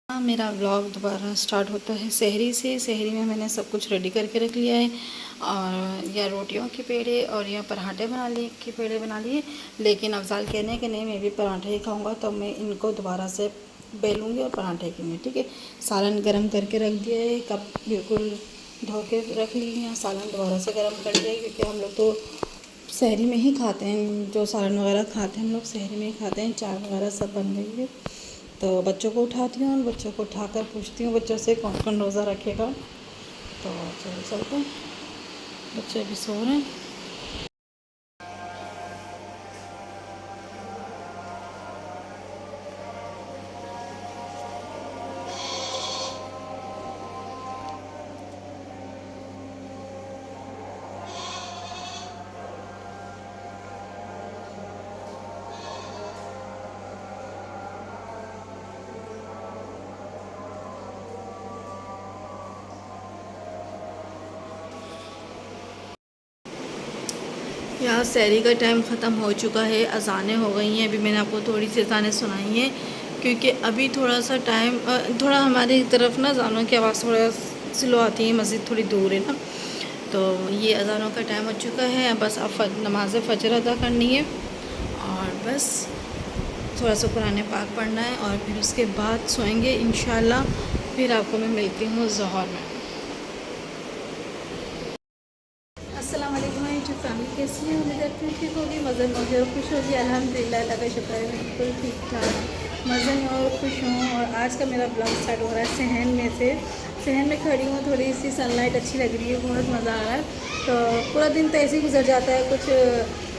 मेरा व्लॉग दोबारा स्टार्ट होता है सहरी से। सहरी में मैंने सब कुछ रेडी करके रख लिया है और या रोटियों के पेड़े और या पराठे बना लिए। लेकिन अफजाल कहने के नहीं, मैं भी पराठे ही खाऊंगा, तो मैं इनको दोबारा से बेलूँगी और पराठे के लिए। ठीक है, सालन गरम करके रख दिया है, कप बिल्कुल धो के रख ली है। सालन दोबारा से गरम कर दिया है क्योंकि हम लोग तो सहरी में ही खाते हैं, जो सालन वगैरह खाते हैं हम लोग सहरी में ही खाते हैं। चाय वगैरह सब बन गई है, तो बच्चों को उठाती हूँ और बच्चों को उठाकर पूछती हूँ बच्चों से कौन कौन रोज़ा रखेगा। तो चलो चलते हैं, बच्चे अभी सो रहे हैं। यहाँ सहरी का टाइम ख़त्म हो चुका है, अज़ानें हो गई हैं। अभी मैंने आपको थोड़ी सी अज़ानें सुनाई हैं क्योंकि अभी थोड़ा सा टाइम थोड़ा हमारी तरफ ना अज़ानों की आवाज़ थोड़ा स्लो आती है, मस्जिद थोड़ी दूर है ना, तो ये अज़ानों का टाइम हो चुका है। बस अब नमाज फ़जर अदा करनी है और बस थोड़ा सा कुरान पाक पढ़ना है और फिर उसके बाद सोएंगे इंशाल्लाह। फिर आपको मैं मिलती हूँ ज़ोहर में। अस्सलाम वालेकुम यूट्यूब फैमिली, कैसी है? उम्मीद करती हूँ ठीक होगी, मज़े में होगी और खुश होगी। अल्हम्दुलिल्लाह, अल्लाह का शुक्र है, बिल्कुल ठीक ठाक मज़े में और खुश हूँ। और आज का मेरा ब्लॉग स्टार्ट हो रहा है सहन में से। सहन में खड़ी हूँ, थोड़ी सी सनलाइट अच्छी लग रही है, बहुत मज़ा आ रहा है। तो पूरा दिन तो ऐसे ही गुजर जाता है, कुछ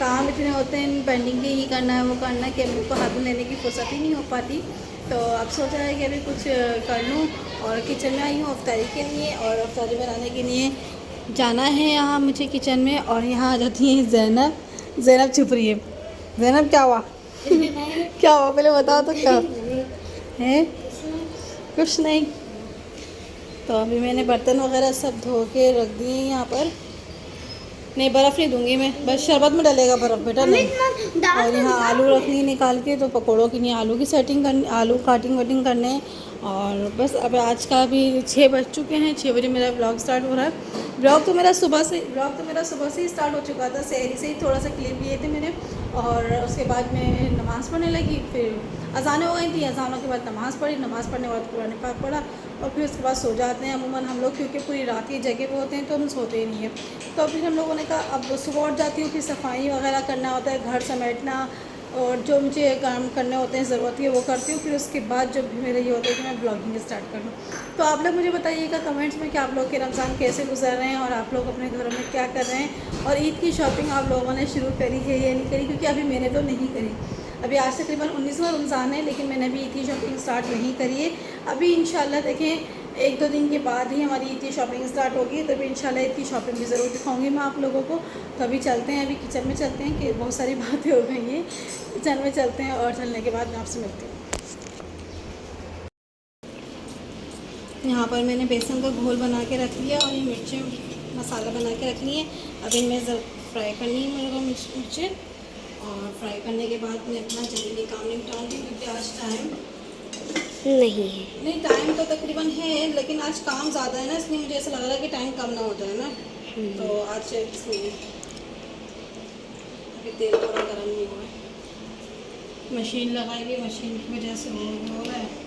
काम इतने होते हैं पेंडिंग के, ही करना है वो करना है कि अम्मी को हाथ में लेने की फुर्सत ही नहीं हो पाती। तो अब सोचा है कि अभी कुछ कर लूँ और किचन में आई हूँ अफ्तारी के लिए, और अफ्तारी बनाने के लिए जाना है यहाँ मुझे किचन में। और यहाँ आ जाती है ज़ैनब। ज़ैनब छुप रही है। ज़ैनब क्या हुआ? क्या हुआ पहले बताओ तो, क्या है? कुछ नहीं। तो अभी मैंने बर्तन वगैरह सब धो के रख दिए हैं यहाँ पर। नहीं, बर्फ़ नहीं दूंगी मैं, बस शरबत में डलेगा बर्फ़ बेटा, नहीं। और यहाँ आलू रखनी निकाल के, तो पकौड़ों के लिए आलू की सेटिंग करनी, आलू काटिंग वटिंग करने। और बस अब आज का भी 6 बज चुके हैं, 6 बजे मेरा ब्लॉग स्टार्ट हो रहा है। ब्लॉग तो मेरा सुबह से ही स्टार्ट हो चुका था, सहरी से ही थोड़ा सा क्लिप लिए थे मैंने। और उसके बाद मैं नमाज़ पढ़ने लगी, फिर अज़ानें हो गई थी, अज़ानों के बाद नमाज़ पढ़ी, नमाज़ पढ़ने के बाद कुरान पाक पढ़ा और फिर उसके बाद सो जाते हैं अमूमन हम लोग, क्योंकि पूरी रात की जगह पे होते हैं तो हम सोते ही नहीं हैं। तो फिर हम लोगों ने कहा अब सुबह उठ जाती हूँ, फिर सफाई वगैरह करना होता है, घर समेटना और जो मुझे काम करने होते हैं ज़रूरत है वो करती हूँ। फिर उसके बाद जब भी मेरा ये होता है कि मैं ब्लॉगिंग स्टार्ट कर लूँ। तो आप लोग मुझे बताइएगा कमेंट्स में कि आप लोग के रमज़ान कैसे गुजर रहे हैं और आप लोग अपने घरों में क्या कर रहे हैं, और ईद की शॉपिंग आप लोगों ने शुरू करी है या नहीं करी, क्योंकि अभी मैंने तो नहीं करी। अभी आज तकरीबन 19वां रमज़ान है, लेकिन मैंने अभी ईद की शॉपिंग स्टार्ट नहीं करी है। अभी इंशाल्लाह देखें 1-2 दिन के बाद ही हमारी ईद की शॉपिंग स्टार्ट होगी, तभी इंशाल्लाह ईद की शॉपिंग भी ज़रूर दिखाऊंगी मैं आप लोगों को। तो अभी चलते हैं, अभी किचन में चलते हैं कि बहुत सारी बातें हो गई हैं। किचन में चलते हैं और चलने के बाद मैं आपसे मिलती हूँ। यहाँ पर मैंने बेसन का घोल बना के रख लिया और ये मिर्चें मसाला बना के रख लिए। अब इनमें फ्राई करनी है मेरे को मिर्चें, और फ्राई करने के बाद मैं अपना जल्दी काम निपटा दी, क्योंकि आज टाइम नहीं टाइम तो तकरीबन है, लेकिन आज काम ज़्यादा है ना, इसलिए मुझे ऐसा लग रहा है कि टाइम कम ना हो जाए ना। तो आज इसलिए अभी तेल थोड़ा गर्म नहीं हुआ है, मशीन लगाएगी, मशीन की वजह से हो रहा है।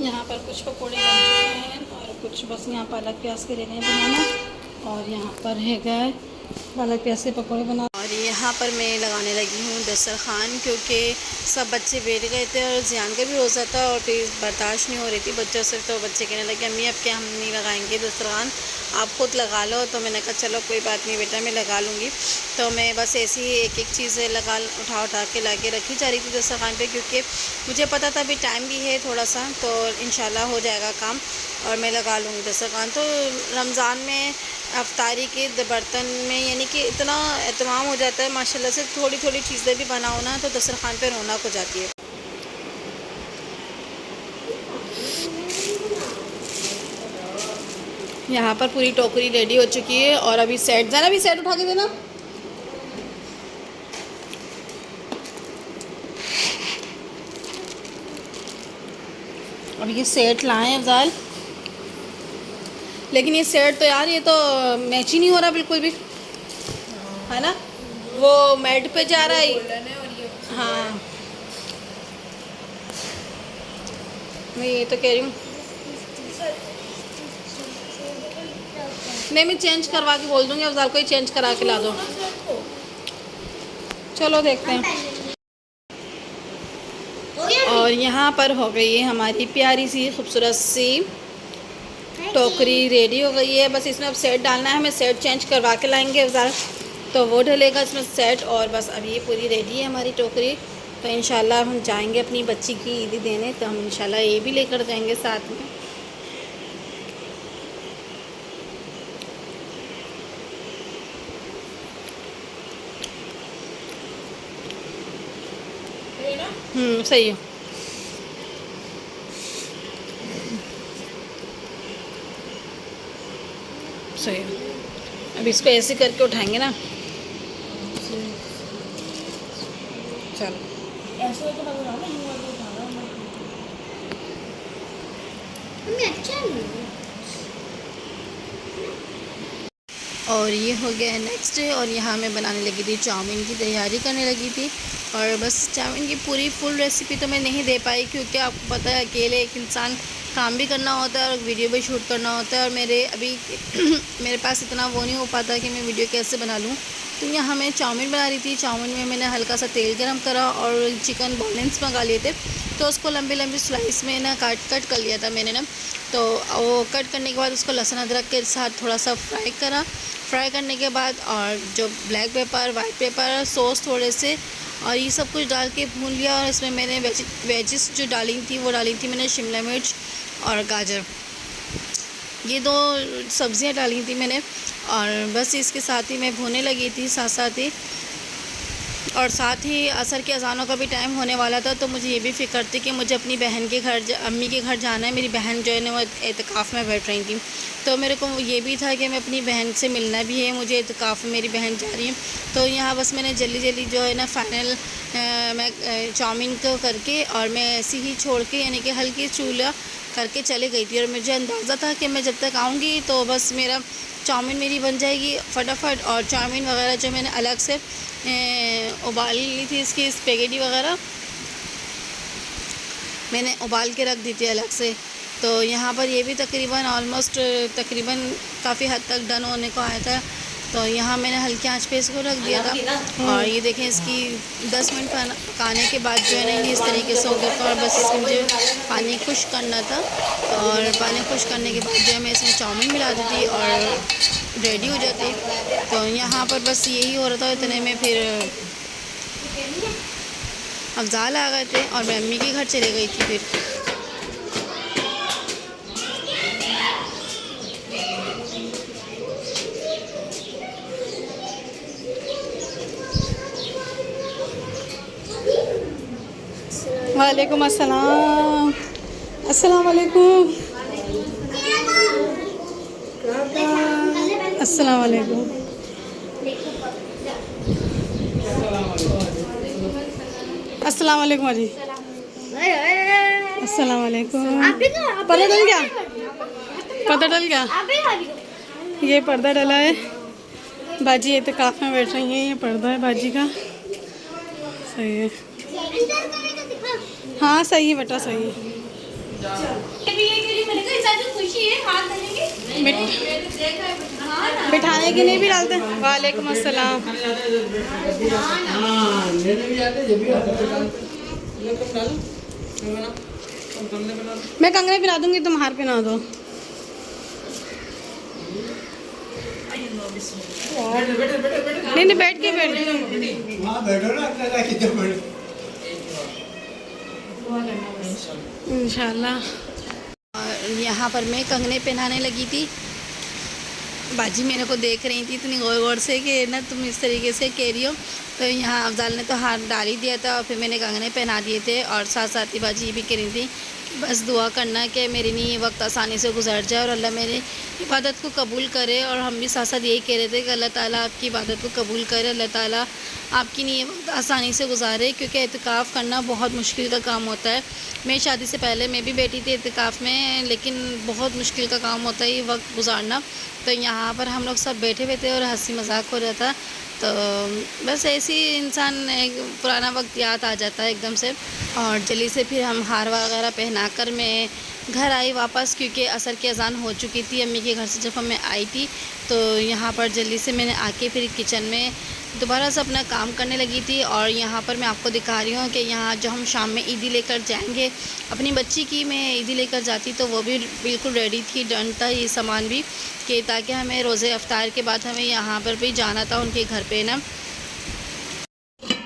यहाँ पर कुछ पकोड़े बन चुके हैं और कुछ बस यहाँ पालक प्याज के रहने बनाना, और यहाँ पर है पालक प्याज के पकोड़े बना। और यहाँ पर मैं लगाने लगी हूँ दस्तरखान, क्योंकि सब बच्चे बैठ गए थे और ज़ियान का भी रोज़ा था और फिर बर्दाश्त नहीं हो रही थी बच्चों से। तो बच्चे कहने लगे अम्मी अब क्या हम नहीं लगाएंगे दस्तरखान, आप खुद लगा लो। तो मैंने कहा चलो कोई बात नहीं बेटा, मैं लगा लूँगी। तो मैं बस ऐसी ही एक एक चीज़ उठा के ला के रखी जा रही थी दस्तरखान पे, क्योंकि मुझे पता था अभी टाइम भी है थोड़ा सा, तो इंशाल्लाह हो जाएगा काम और मैं लगा लूँगी दस्तरखान। तो रमज़ान में अफ्तारी के बर्तन में, यानी कि इतना एहतमाम हो जाता है माशाल्लाह से, थोड़ी थोड़ी चीज़ें भी बनाओ ना तो दस्तरखान पे रौनक हो जाती है। यहाँ पर पूरी टोकरी रेडी हो चुकी है और अभी सेट जाना, भी सेट उठा के देना। अब ये सेट लाएं अफजाल, लेकिन ये सेट तो यार ये तो मैच ही नहीं हो रहा बिल्कुल भी, है ना। वो मैट पे जा रहा है। हाँ मैं ये तो कह रही हूँ, नहीं मैं चेंज करवा के बोल दूँगी अफजाल को ही चेंज करा के ला दो। चलो देखते हैं। और यहाँ पर हो गई है हमारी प्यारी सी खूबसूरत सी टोकरी रेडी हो गई है। बस इसमें अब सेट डालना है, हमें सेट चेंज करवा के लाएंगे अफजाल, तो वो डलेगा इसमें सेट। और बस अब ये पूरी रेडी है हमारी टोकरी, तो इंशाल्लाह हम जाएंगे अपनी बच्ची की ईदी देने, तो हम इंशाल्लाह ये भी लेकर जाएंगे साथ में। सही है। सही है। अब इसको ऐसे करके उठाएंगे ना, चलो ऐसे तो लग रहा है ना, अच्छा नहीं। और ये हो गया है नेक्स्ट डे। और यहाँ मैं बनाने लगी थी, चाउमीन की तैयारी करने लगी थी। और बस चाउमीन की पूरी फुल रेसिपी तो मैं नहीं दे पाई, क्योंकि आपको पता है अकेले एक इंसान काम भी करना होता है और वीडियो भी शूट करना होता है, और मेरे अभी मेरे पास इतना वो नहीं हो पाता कि मैं वीडियो कैसे बना लूँ। तो यहाँ मैं चाउमीन बना रही थी। चाउमीन में मैंने हल्का सा तेल गरम करा और चिकन बोनलेस मंगा लिए थे, तो उसको लंबी लंबी स्लाइस में ना कट कर लिया था मैंने ना। तो वो कट करने के बाद उसको लहसुन अदरक के साथ थोड़ा सा फ्राई करा। फ्राई करने के बाद और जो black pepper, white paper, sauce थोड़े से, और ये सब कुछ डाल के भून लिया। और इसमें मैंने वेजिस जो डाली थी वो डाली थी मैंने शिमला मिर्च और गाजर, ये 2 सब्ज़ियाँ डाली थी मैंने। और बस इसके साथ ही मैं भूनने लगी थी साथ साथ ही। और साथ ही असर के अज़ानों का भी टाइम होने वाला था, तो मुझे ये भी फ़िक्र थी कि मुझे अपनी बहन के घर, अम्मी के घर जाना है। मेरी बहन जो है ना वो एतकाफ़ में बैठ रही थी, तो मेरे को ये भी था कि मैं अपनी बहन से मिलना भी है, मुझे एतकाफ़ में मेरी बहन जा रही है। तो यहाँ बस मैंने जल्दी जल्दी जो है ना फ़ाइनल मैं चाउमीन को करके और मैं ऐसे ही छोड़ के, यानी कि हल्की चूल्हा करके चले गई थी। और मुझे अंदाज़ा था कि मैं जब तक आऊँगी तो बस मेरा चाउमीन मेरी बन जाएगी फटाफट। और चाउमीन वगैरह जो मैंने अलग से उबाल ली थी, इसकी स्पेगेटी वगैरह मैंने उबाल के रख दी थी अलग से। तो यहाँ पर ये भी तकरीबन काफ़ी हद तक डन होने को आया था। तो यहाँ मैंने हल्की आंच पे इसको रख दिया था। और ये देखें, इसकी 10 मिनट पकाने के बाद जो है ना ये इस तरीके से हो गया था। और बस इसमें मुझे पानी खुश्क करना था, और पानी खुश्क करने के बाद जो है मैं इसमें चाउमीन मिला दी थी और रेडी हो जाती। तो यहाँ पर बस यही हो रहा था। इतने में फिर अफजाल आ गए थे और मैं अम्मी के घर चले गई थी। फिर वालेकुम अस्सलाम। अस्सलाम वालेकुम। अस्सलाम वालेकुम। अस्सलाम वालेकुम जी। अस्सलाम वालेकुम। पर्दा डल गया, पर्दा डल गया। ये पर्दा डला है, बाजी एतकाफ़ में बैठ रही हैं। ये पर्दा है बाजी का। सही है, हाँ सही है बेटा, सही है। बिठाने के लिए भी डालते हैं। वालेकुम अस्सलाम। मैं कंगने पिला दूंगी, तुम हार पिला दो। नहीं बैठ के इंशाल्लाह। और यहाँ पर मैं कंगने पहनाने लगी थी। बाजी मेरे को देख रही थी इतनी गौर गौर से कि ना तुम इस तरीके से कह रही हो। तो यहाँ अफजाल ने तो हाथ डाल ही दिया था और फिर मैंने कंगने पहना दिए थे और साथ साथ ही बाजी ये भी कह रही थी कि बस दुआ करना कि मेरी नहीं वक्त आसानी से गुजर जाए और अल्लाह मेरी इबादत को कबूल करे। और हम भी साथ साथ यही कह रहे थे कि अल्लाह ताला आपकी इबादत को कबूल करे, अल्लाह ताला आपकी नहीं वक्त आसानी से गुजारे, क्योंकि एतिकाफ़ करना बहुत मुश्किल का काम होता है। मैं शादी से पहले मैं भी बैठी थी एतिकाफ़ में, लेकिन बहुत मुश्किल का काम होता है ये वक्त गुजारना। तो यहाँ पर हम लोग सब बैठे हुए थे और हंसी मजाक हो रहा था। तो बस ऐसे ही इंसान एक पुराना वक्त याद आ जाता है एकदम से। और जल्दी से फिर हम हार वगैरह पहना कर मैं घर आई वापस, क्योंकि असर की अज़ान हो चुकी थी अम्मी के घर से जब मैं आई थी। तो यहाँ पर जल्दी से मैंने आके फिर किचन में दोबारा से अपना काम करने लगी थी। और यहाँ पर मैं आपको दिखा रही हूँ कि यहाँ जो हम शाम में ईदी लेकर जाएंगे, अपनी बच्ची की मैं ईदी लेकर जाती तो वो भी बिल्कुल रेडी थी, डन था ये सामान भी, कि ताकि हमें रोज़े अफ्तार के बाद हमें यहाँ पर भी जाना था उनके घर पे ना।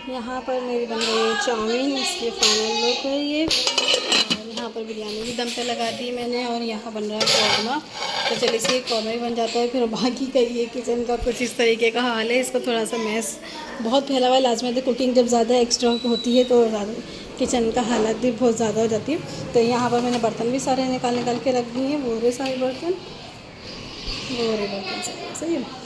यहाँ पर मेरी बन गई है चाउमीन, इसलिए फाइनल लुक है ये। और यहाँ पर बिरयानी भी दम पे लगा दी मैंने और यहाँ बन रहा है कौरमा। तो चलिए से कौरमा भी बन जाता है, फिर बाकी का ये किचन का कुछ इस तरीके का हाल है। इसको थोड़ा सा मैस बहुत फैला हुआ है, लाजमी है कुकिंग जब ज़्यादा एक्स्ट्रा होती है तो किचन का हालत भी बहुत ज़्यादा हो जाती है। तो यहाँ पर मैंने बर्तन भी सारे निकाल के रख दिए हैं, वो रहे सारे बर्तन, वो रहे बर्तन सारे, सही है।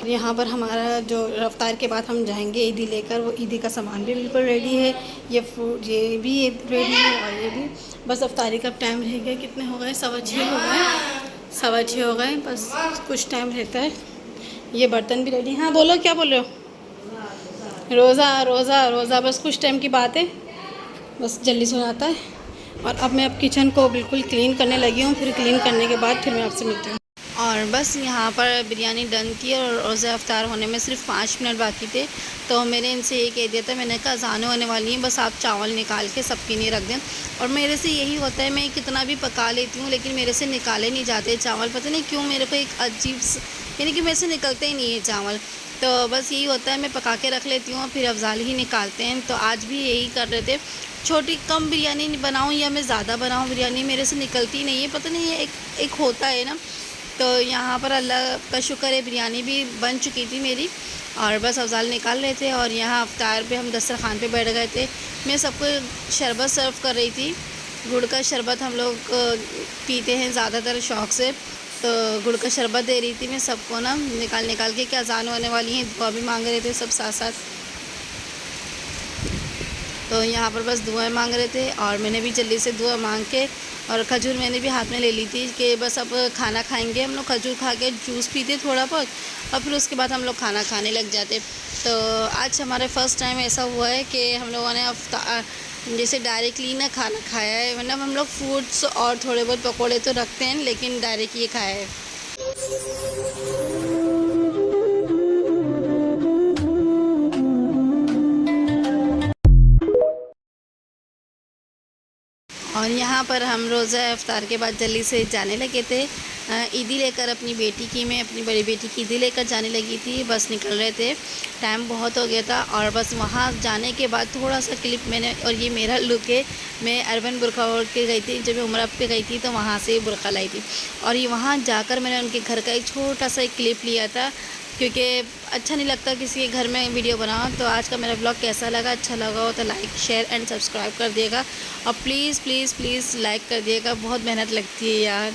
यहाँ पर हमारा जो रफ्तार के बाद हम जाएंगे ईदी लेकर, वो ईदी का सामान भी बिल्कुल रेडी है, ये फ्रूट ये भी रेडी है और ये भी। बस अफ्तारी का टाइम रह गया, कितने हो गए, 6:15 हो गए, 6:15 हो गए, बस कुछ टाइम रहता है। ये बर्तन भी रेडी। हाँ बोलो, क्या बोल रहे हो? रोज़ा रोज़ा रोज़ा, बस कुछ टाइम की बात है, बस जल्दी से आता है। और अब मैं किचन को बिल्कुल क्लीन करने लगी हूँ, फिर क्लीन करने के बाद फिर मैं आपसे मिलती हूँ। और बस यहाँ पर बिरयानी डन थी और रोज़े अफ्तार होने में सिर्फ 5 मिनट बाकी थे। तो मैंने इनसे ये कह दिया था, मैंने कहा अज़ानें होने वाली हैं, बस आप चावल निकाल के सबके लिए रख दें। और मेरे से यही होता है, मैं कितना भी पका लेती हूँ लेकिन मेरे से निकाले नहीं जाते चावल, पता नहीं क्यों, मेरे को एक अजीब यानी कि मेरे से निकलते ही नहीं है चावल। तो बस यही होता है, मैं पका के रख लेती हूँ, फिर अफजाल ही निकालते हैं। तो आज भी यही कर रहे थे, छोटी कम बिरयानी बनाऊँ या मैं ज़्यादा बनाऊँ, बिरयानी मेरे से निकलती नहीं है, पता नहीं ये एक होता है ना। तो यहाँ पर अल्लाह का शुक्र है बिरयानी भी बन चुकी थी मेरी, और बस अफजाल निकाल रहे थे। और यहाँ अफ्तार पे हम दस्तरखान पे बैठ गए थे। मैं सबको शरबत सर्व कर रही थी, गुड़ का शरबत हम लोग पीते हैं ज़्यादातर शौक़ से, तो गुड़ का शरबत दे रही थी मैं सबको ना निकाल के, क्या अज़ान होने वाली हैं, दुआ भी मांग रहे थे सब साथ साथ। तो यहाँ पर बस दुआएं मांग रहे थे और मैंने भी जल्दी से दुआ मांग के, और खजूर मैंने भी हाथ में ले ली थी कि बस अब खाना खाएंगे हम लोग, खजूर खा के जूस पीते थोड़ा बहुत और फिर उसके बाद हम लोग खाना खाने लग जाते। तो आज हमारे फ़र्स्ट टाइम ऐसा हुआ है कि हम लोगों ने जैसे डायरेक्टली ना खाना खाया है, मतलब हम लोग फ्रूट्स और थोड़े बहुत पकौड़े तो रखते हैं लेकिन डायरेक्ट ये खाया है। और यहाँ पर हम रोज़ा इफ्तार के बाद जल्दी से जाने लगे थे ईदी लेकर अपनी बेटी की, मैं अपनी बड़ी बेटी की ईदी लेकर जाने लगी थी। बस निकल रहे थे, टाइम बहुत हो गया था। और बस वहाँ जाने के बाद थोड़ा सा क्लिप मैंने, और ये मेरा लुक है, मैं अर्बन बुरखा ओढ़ के गई थी, जब मैं उम्र पे गई थी तो वहाँ से बुरखा लाई थी। और ये वहाँ जाकर मैंने उनके घर का एक छोटा सा एक क्लिप लिया था, क्योंकि अच्छा नहीं लगता किसी के घर में वीडियो बनाओ। तो आज का मेरा ब्लॉग कैसा लगा, अच्छा लगा हो तो लाइक शेयर एंड सब्सक्राइब कर दिएगा, और प्लीज़ प्लीज़ प्लीज़ लाइक कर दिएगा, बहुत मेहनत लगती है यार।